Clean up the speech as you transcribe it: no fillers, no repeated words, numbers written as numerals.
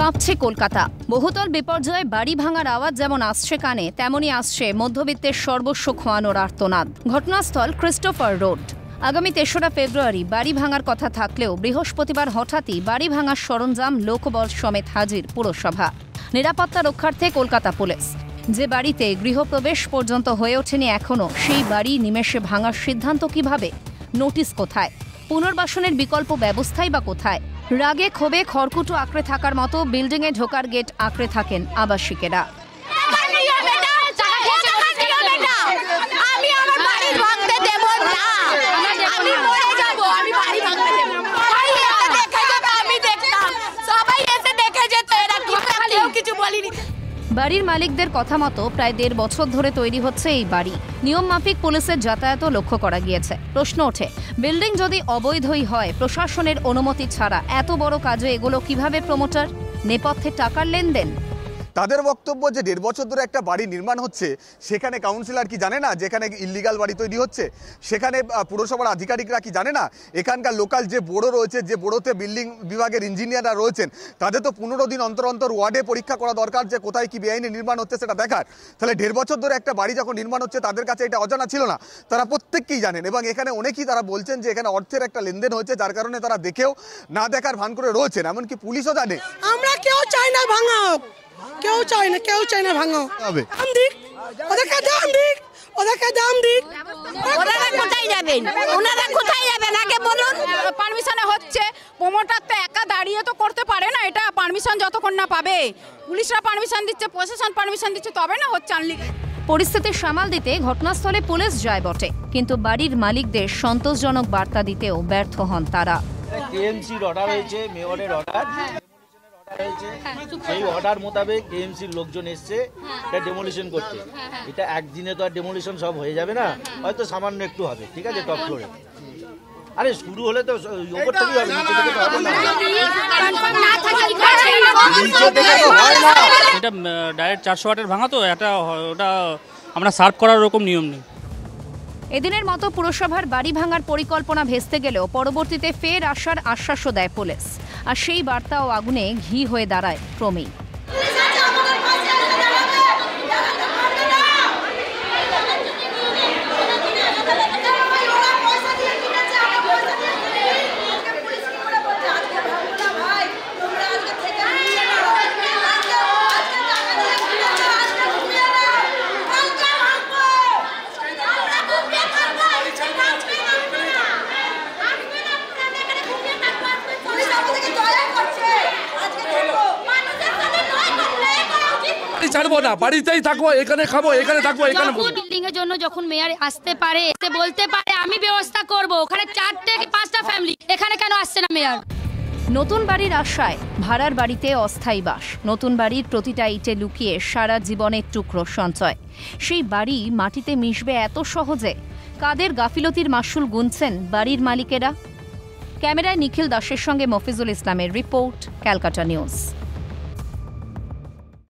কাঁপছে কলকাতা। বহুতল বিপর্যয়ে বাড়ি ভাঙার আওয়াজ যেমন আসছে কানে, তেমনই আসছে মধ্যবিত্তের সর্বস্ব খোয়ানোর আর্তনাদ। ঘটনাস্থল ক্রিস্টোফার রোড। আগামী ৩রা ফেব্রুয়ারি বাড়ি ভাঙার কথা থাকলেও বৃহস্পতিবার হঠাৎই বাড়ি ভাঙার সরঞ্জাম লোকবল সমেত হাজির পুরসভা। নিরাপত্তা রক্ষার্থে কলকাতা পুলিশ। যে বাড়িতে গৃহপ্রবেশ পর্যন্ত হয়ে ওঠেনি এখনও, সেই বাড়ি নিমেষে ভাঙার সিদ্ধান্ত কিভাবে? নোটিশ কোথায়? পুনর্বাসনের বিকল্প ব্যবস্থাই বা কোথায়? রাগে ক্ষোভে খড়কুটো আঁকড়ে থাকার মতো বিল্ডিংয়ে ঢোকার গেট আঁকড়ে থাকেন আবাসিকেরা। বাড়ির মালিকদের কথা মতো প্রায় ১.৫ বছর ধরে তৈরি হচ্ছে এই বাড়ি। নিয়ম মাফিক পুলিশের যাতায়াতও লক্ষ্য করা গিয়েছে। প্রশ্ন ওঠে, বিল্ডিং যদি অবৈধই হয়, প্রশাসনের অনুমতি ছাড়া এত বড় কাজে এগুলো কিভাবে প্রমোটার? নেপথ্যে টাকার লেনদেন। তাদের বক্তব্য যে ১.৫ বছর ধরে একটা বাড়ি নির্মাণ হচ্ছে, সেখানে কাউন্সিলর কি জানে না যেখানে ইল্লিগাল বাড়ি তৈরি হচ্ছে? সেখানে পুরসভার আধিকারিকরা কি জানে না? এখানকার লোকাল যে বোর্ডও রয়েছে, যে বোর্ডতে বিল্ডিং বিভাগের ইঞ্জিনিয়াররা রয়েছেন, তাদের তো ১৫ দিন অন্তর অন্তর ওয়ার্ডে পরীক্ষা করা দরকার যে কোথায় কি বেআইনি নির্মাণ হচ্ছে সেটা দেখার। তাহলে ১.৫ বছর ধরে একটা বাড়ি যখন নির্মাণ হচ্ছে, তাদের কাছে এটা অজানা ছিল না? তারা প্রত্যেককেই জানেন, এবং এখানে অনেকেই তারা বলছেন যে এখানে অর্থের একটা লেনদেন হয়েছে, যার কারণে তারা দেখেও না দেখার ভান করে রয়েছেন। এমনকি পুলিশও জানে। আমরা কেউ চাই না ভাঙা হোক, কেউ চাই না ভাঙা হবে। দাম দিক, ওদেরকে দাম দিক, ওদেরকে দাম দিক। ওনারা কোথায় যাবেন? ওনারা কোথায় যাবেন আগে বলুন। পারমিশনে হচ্ছে, প্রমোটার তো একা দাঁড়িয়ে তো করতে পারে না এটা। পারমিশন যতক্ষণ না পাবে, পুলিশরা পারমিশন দিচ্ছে, প্রশাসন পারমিশন দিচ্ছে, তবে না হচ্ছে। পরিস্থিতি সামাল দিতে ঘটনাস্থলে পুলিশ যায় বটে, কিন্তু বাড়ির মালিকদের সন্তোষজনক বার্তা দিতেও ব্যর্থ হন তারা। কেএমসির অর্ডার হয়েছে, মেয়রের অর্ডার হয়েছে, সেই অর্ডার মোতাবেক কেএমসির লোকজন এসছে এটা ডেমোলিশন করতে। এটা একদিনে তো আর ডেমোলিশন সব হয়ে যাবে না, হয়তো সামান্য একটু হবে, ঠিক আছে, টপ ফ্লোরে। আরে শুরু হলে তো উপর থেকেই হবে, নিচে থেকে তো হবে না। এটা ডাইরেক্ট ৪০০ ওয়াটের ভাঙা, তো এটা ওটা আমরা সার্ভ করার ওরকম নিয়ম নেই। এদিনের মতো পুরসভার বাড়ি ভাঙার পরিকল্পনা ভেস্তে গেলেও পরবর্তীতে ফের আসার আশ্বাসও দেয় পুলিশ, আর সেই বার্তাও আগুনে ঘি হয়ে দাঁড়ায় ক্রমেই। ছাড়বো না, বাড়িতেই থাকবো, এখানে খাবো, এখানে থাকবো, এখানে বিল্ডিং এর জন্য যখন মেয়র আসতে পারে, এসে বলতে পারে আমি ব্যবস্থা করব, ওখানে ৪ থেকে ৫টা ফ্যামিলি, এখানে কেন আসছে না মেয়র? নতুন বাড়ির আশায় ভাড়ার বাড়িতে অস্থায়ী বাস। নতুন বাড়ির প্রতিটা ইটে লুকিয়ে সারা জীবনের টুকরো সঞ্চয়। সেই বাড়ি মাটিতে মিশবে এত সহজে? কাদের গাফিলতির মাসুল গুনছেন বাড়ির মালিকেরা? ক্যামেরায় নিখিল দাসের সঙ্গে মফিজুল ইসলামের রিপোর্ট, ক্যালকাটা নিউজ।